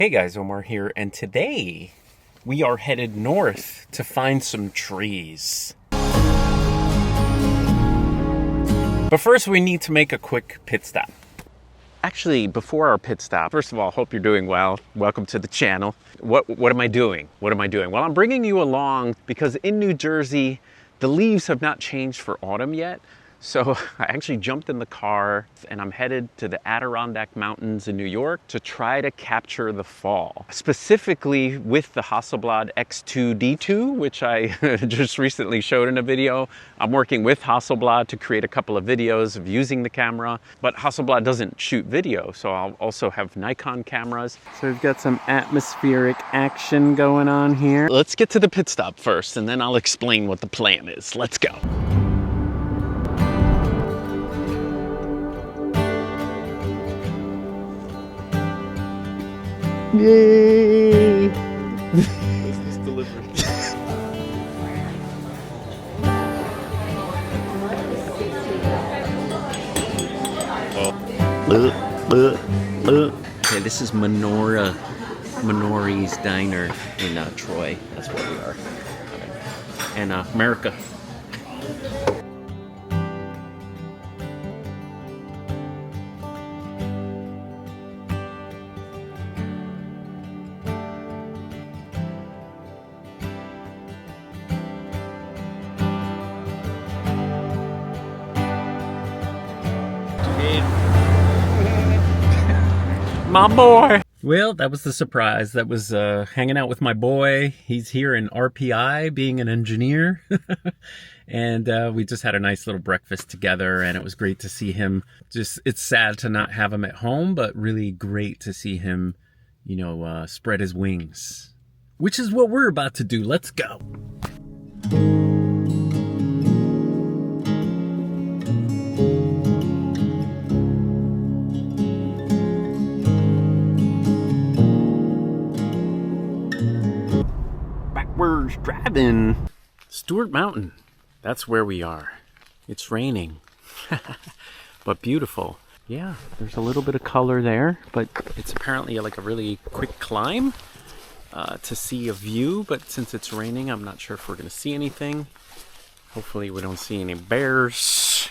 Hey guys, Omar here, and today we are headed north to find some trees. But first we need to make a quick pit stop. Actually, before our pit stop, first of all, hope you're doing well. Welcome to the channel. What am I doing? Well, I'm bringing you along because in New Jersey, the leaves have not changed for autumn yet. So I actually jumped in the car and I'm headed to the Adirondack Mountains in New York to try to capture the fall. Specifically with the Hasselblad X2D2, which I just recently showed in a video. I'm working with Hasselblad to create a couple of videos of using the camera, but Hasselblad doesn't shoot video, so I'll also have Nikon cameras. So we've got some atmospheric action going on here. Let's get to the pit stop first and then I'll explain what the plan is. Let's go. Yay! Business delivery. Okay, this is Minori's Diner in Troy. That's where we are. And America. My boy. Well, that was the surprise. That was hanging out with my boy. He's here in RPI being an engineer. And we just had a nice little breakfast together and it was great to see him. It's sad to not have him at home, but really great to see him, you know, spread his wings. Which is what we're about to do. Let's go. Backwards driving. Stewart Mountain. That's where we are. It's raining. But beautiful. Yeah, there's a little bit of color there, but it's apparently like a really quick climb to see a view. But since it's raining, I'm not sure if we're going to see anything. Hopefully we don't see any bears.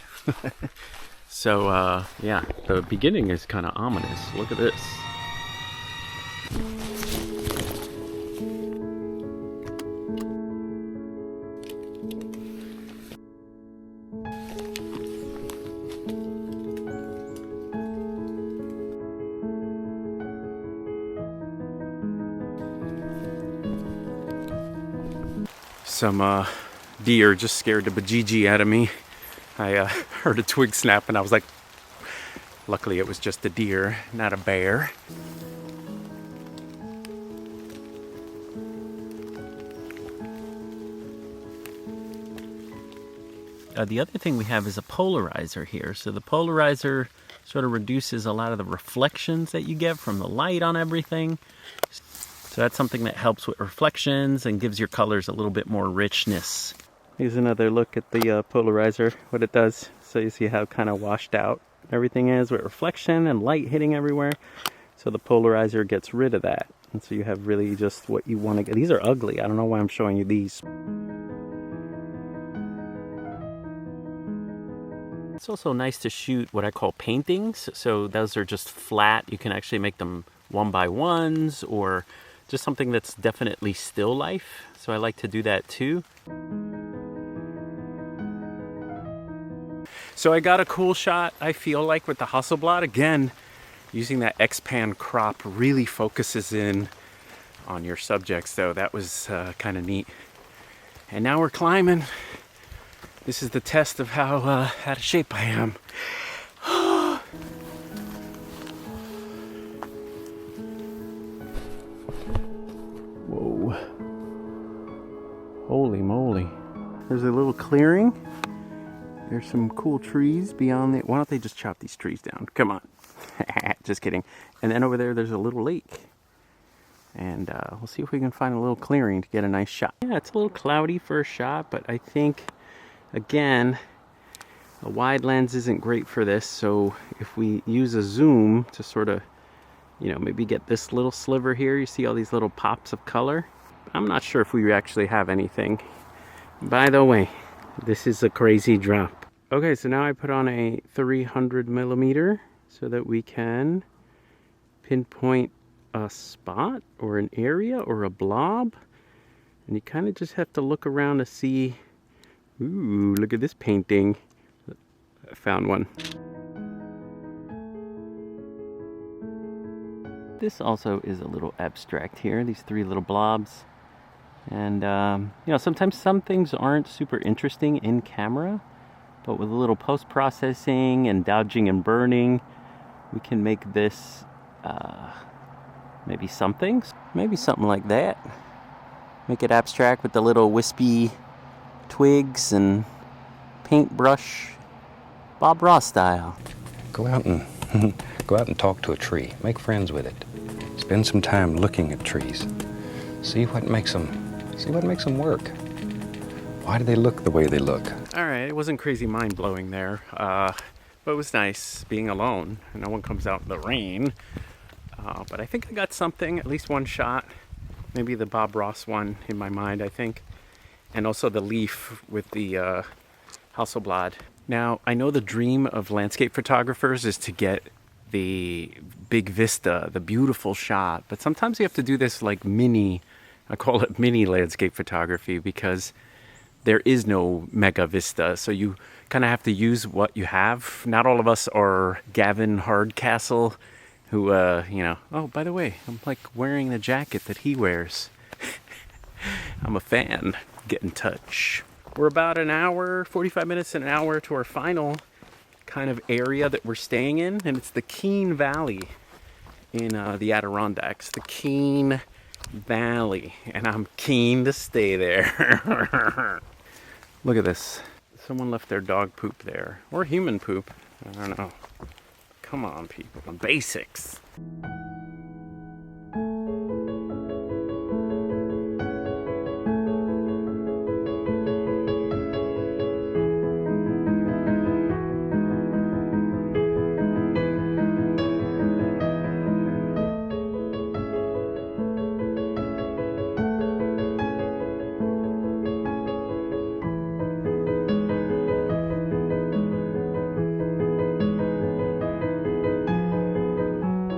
So, yeah, the beginning is kind of ominous. Look at this. Some deer just scared the bejeejee out of me. I heard a twig snap and I was like, luckily it was just a deer, not a bear. The other thing we have is a polarizer here. So the polarizer sort of reduces a lot of the reflections that you get from the light on everything. So that's something that helps with reflections and gives your colors a little bit more richness. Here's another look at the polarizer, what it does. So you see how kind of washed out everything is with reflection and light hitting everywhere. So the polarizer gets rid of that. And so you have really just what you want to get. These are ugly. I don't know why I'm showing you these. It's also nice to shoot what I call paintings. So those are just flat. You can actually make them 1x1s or just something that's definitely still life. So I like to do that too. So I got a cool shot, I feel like, with the Hasselblad. Again, using that X-Pan crop really focuses in on your subjects, though. That was kind of neat. And now we're climbing. This is the test of how out of shape I am. Whoa. Holy moly. There's a little clearing. There's some cool trees beyond it. Why don't they just chop these trees down? Come on. Just kidding. And then over there's a little lake. And we'll see if we can find a little clearing to get a nice shot. Yeah, it's a little cloudy for a shot, but I think, again, a wide lens isn't great for this. So if we use a zoom to sort of you know, maybe get this little sliver here. You see all these little pops of color. I'm not sure if we actually have anything. By the way, this is a crazy drop. Okay, so now I put on a 300 millimeter so that we can pinpoint a spot or an area or a blob. And you kind of just have to look around to see. Ooh, look at this painting. I found one. This also is a little abstract here, these three little blobs. And, you know, sometimes some things aren't super interesting in camera, but with a little post-processing and dodging and burning, we can make this maybe something like that. Make it abstract with the little wispy twigs and paintbrush, Bob Ross style. Go out and talk to a tree. Make friends with it. Spend some time looking at trees. See what makes them work. Why do they look the way they look? All right, it wasn't crazy mind-blowing there, but it was nice being alone. No one comes out in the rain. But I think I got something, at least one shot. Maybe the Bob Ross one in my mind, I think. And also the leaf with the Hasselblad. Now, I know the dream of landscape photographers is to get the big vista, the beautiful shot. But sometimes you have to do this like I call it mini landscape photography, because there is no mega vista. So you kind of have to use what you have. Not all of us are Gavin Hardcastle, who, you know, oh, by the way, I'm like wearing the jacket that he wears. I'm a fan. Get in touch. We're about an hour, 45 minutes, an hour to our final kind of area that we're staying in, and it's the Keene Valley in the Adirondacks. The Keene Valley, and I'm keen to stay there. Look at this. Someone left their dog poop there, or human poop. I don't know. Come on, people. Basics.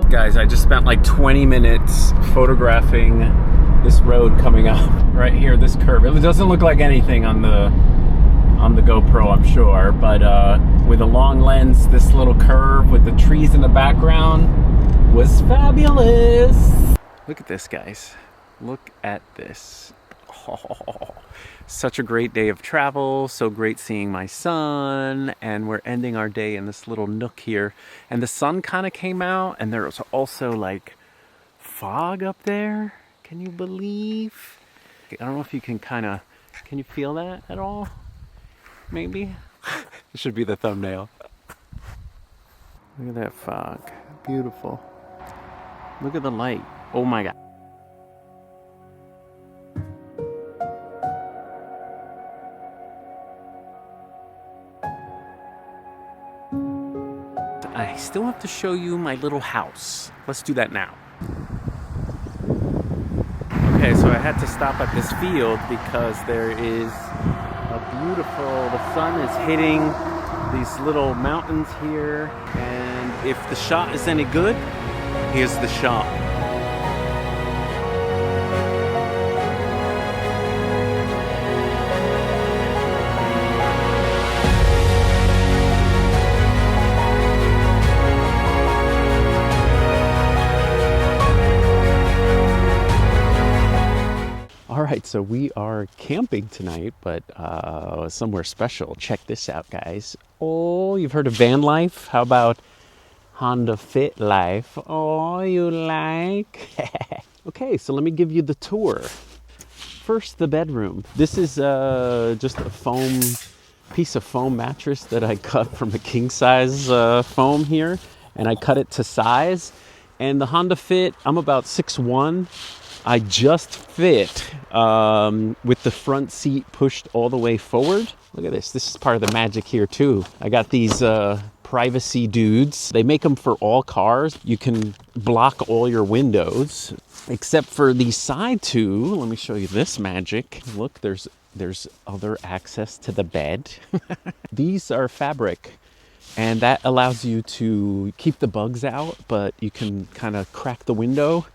Guys, I just spent like 20 minutes photographing this road coming up right here, this curve. It doesn't look like anything on the GoPro, I'm sure, but with a long lens, this little curve with the trees in the background was fabulous. Look at this, guys. Look at this. Oh, such a great day of travel, so great seeing my son, and we're ending our day in this little nook here, and the sun kind of came out, and there was also like fog up there. Can you believe? I don't know if you can can you feel that at all? Maybe? It should be the thumbnail. Look at that fog. Beautiful. Look at the light. Oh my God. I still have to show you my little house. Let's do that now. Okay, so I had to stop at this field because there is the sun is hitting these little mountains here, and if the shot is any good, here's the shot. All right, so we are camping tonight, but somewhere special. Check this out, guys. Oh, you've heard of van life? How about Honda Fit life? Oh, you like? Okay, so let me give you the tour. First, the bedroom. This is just a piece of foam mattress that I cut from a king size foam here, and I cut it to size. And the Honda Fit, I'm about 6'1". I just fit with the front seat pushed all the way forward. Look at this. This is part of the magic here too. I got these privacy dudes. They make them for all cars. You can block all your windows, except for the side two. Let me show you this magic. Look, there's other access to the bed. These are fabric, and that allows you to keep the bugs out, but you can kind of crack the window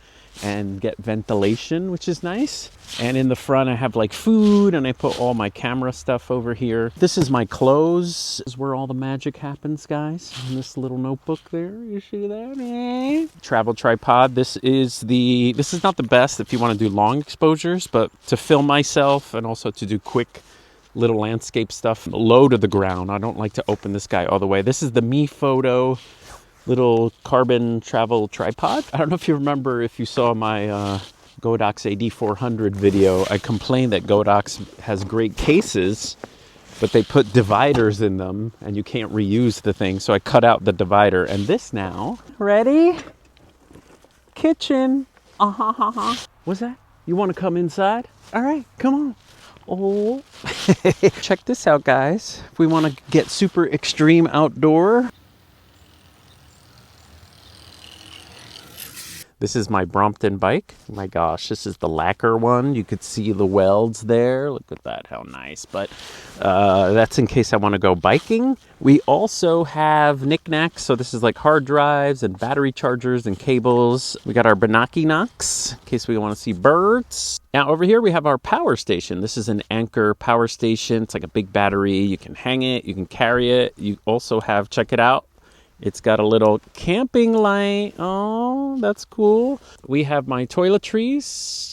and get ventilation, which is nice. And in the front I have like food, and I put all my camera stuff over here. This is my clothes. This is where all the magic happens, guys. In this little notebook there, you see that? Travel tripod. This is not the best if you want to do long exposures, but to film myself and also to do quick little landscape stuff low to the ground. I don't like to open this guy all the way. This is the Me Photo little carbon travel tripod. I don't know if you remember, if you saw my Godox AD400 video, I complained that Godox has great cases, but they put dividers in them and you can't reuse the thing. So I cut out the divider. And this now, ready? Kitchen. What's that? You want to come inside? All right, come on. Oh, check this out, guys. If we want to get super extreme outdoor, this is my Brompton bike. Oh my gosh, this is the lacquer one. You could see the welds there. Look at that, how nice. But that's in case I want to go biking. We also have knickknacks. So this is like hard drives and battery chargers and cables. We got our Binoculars in case we want to see birds. Now over here we have our power station. This is an Anker power station. It's like a big battery. You can hang it, you can carry it. You also have, check it out, it's got a little camping light. Oh, that's cool. We have my toiletries,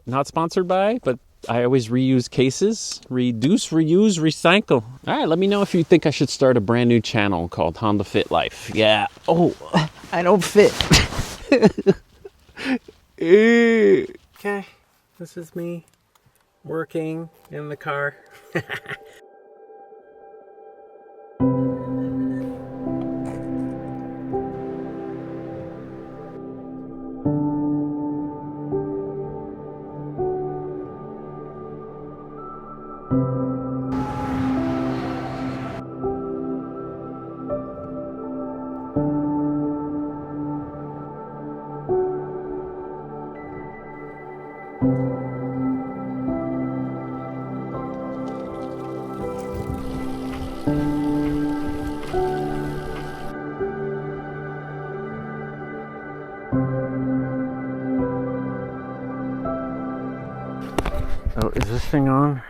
not sponsored by, but I always reuse cases. Reduce, reuse, recycle. All right, let me know if you think I should start a brand new channel called Honda Fit Life. Yeah. Oh, I don't fit. Okay, this is me working in the car. Oh, is this thing on?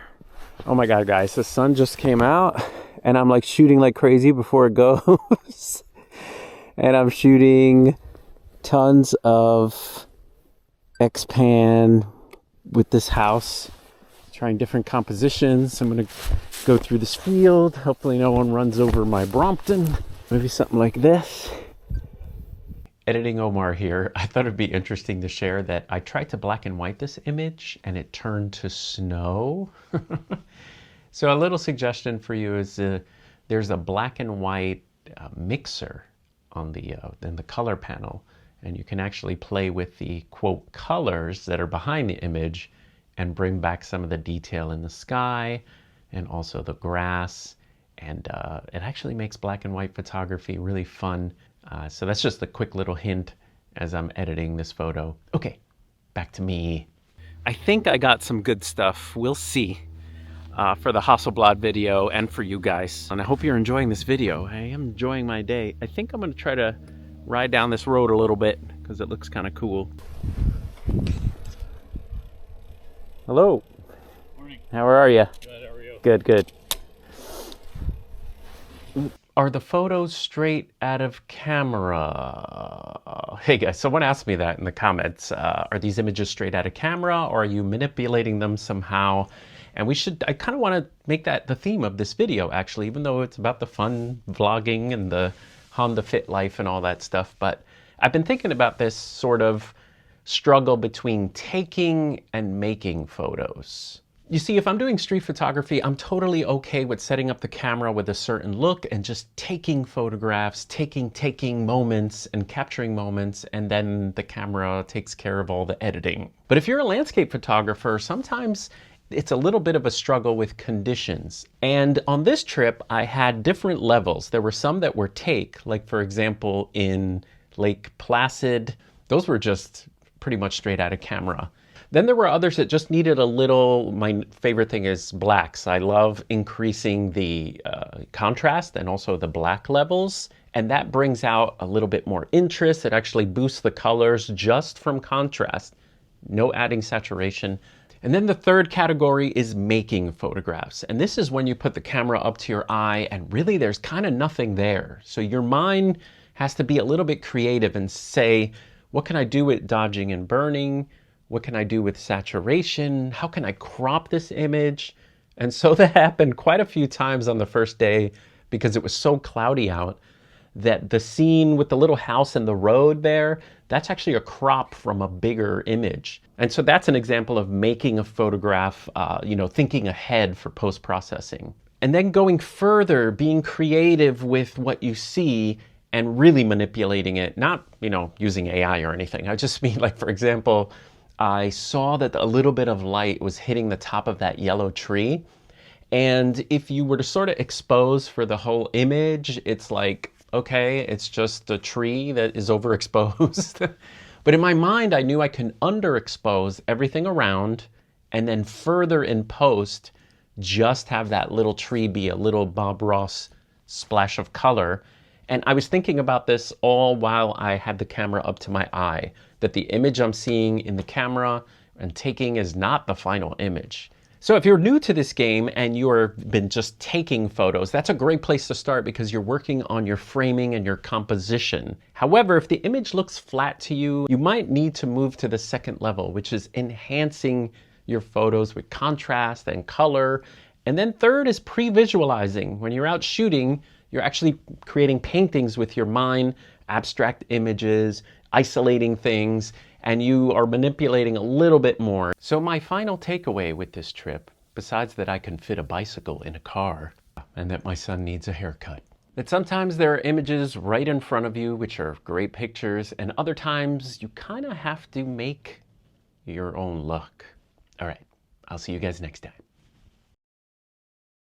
Oh my God, guys, the sun just came out and I'm like shooting like crazy before it goes. And I'm shooting tons of X-Pan with this house, trying different compositions. I'm gonna go through this field. Hopefully no one runs over my Brompton. Maybe something like this. Editing Omar here. I thought it'd be interesting to share that I tried to black and white this image and it turned to snow. So a little suggestion for you is there's a black and white mixer on in the color panel, and you can actually play with the quote colors that are behind the image and bring back some of the detail in the sky and also the grass. And it actually makes black and white photography really fun. So that's just a quick little hint as I'm editing this photo. Okay, back to me. I think I got some good stuff. We'll see for the Hasselblad video and for you guys. And I hope you're enjoying this video. I am enjoying my day. I think I'm gonna try to ride down this road a little bit because it looks kind of cool. Hello. Morning. How are you? Good, how are you? Good, good. Are the photos straight out of camera? Hey guys, someone asked me that in the comments. Are these images straight out of camera, or are you manipulating them somehow? And I kind of want to make that the theme of this video, actually, even though it's about the fun vlogging and the Honda Fit Life and all that stuff. But I've been thinking about this sort of struggle between taking and making photos. You see, if I'm doing street photography, I'm totally okay with setting up the camera with a certain look and just taking photographs, taking moments and capturing moments, and then the camera takes care of all the editing. But if you're a landscape photographer, sometimes It's a little bit of a struggle with conditions. And on this trip, I had different levels. There were some that were take, like for example, in Lake Placid. Those were just pretty much straight out of camera. Then there were others that just needed a little, my favorite thing is blacks. I love increasing the contrast and also the black levels. And that brings out a little bit more interest. It actually boosts the colors just from contrast. No adding saturation. And then the third category is making photographs. And this is when you put the camera up to your eye and really there's kind of nothing there. So your mind has to be a little bit creative and say, what can I do with dodging and burning? What can I do with saturation? How can I crop this image? And so that happened quite a few times on the first day because it was so cloudy out that the scene with the little house and the road there, that's actually a crop from a bigger image. And so that's an example of making a photograph, thinking ahead for post-processing. And then going further, being creative with what you see and really manipulating it, not, using AI or anything. I just mean, like, for example, I saw that a little bit of light was hitting the top of that yellow tree. And if you were to sort of expose for the whole image, it's like, okay, it's just a tree that is overexposed. But in my mind, I knew I can underexpose everything around and then further in post, just have that little tree be a little Bob Ross splash of color. And I was thinking about this all while I had the camera up to my eye, that the image I'm seeing in the camera and taking is not the final image. So if you're new to this game and you've been just taking photos, that's a great place to start because you're working on your framing and your composition. However, if the image looks flat to you, you might need to move to the second level, which is enhancing your photos with contrast and color. And then third is pre-visualizing. When you're out shooting, you're actually creating paintings with your mind, abstract images, isolating things, and you are manipulating a little bit more. So my final takeaway with this trip, besides that I can fit a bicycle in a car and that my son needs a haircut, that sometimes there are images right in front of you which are great pictures, and other times you kind of have to make your own look. All right, I'll see you guys next time.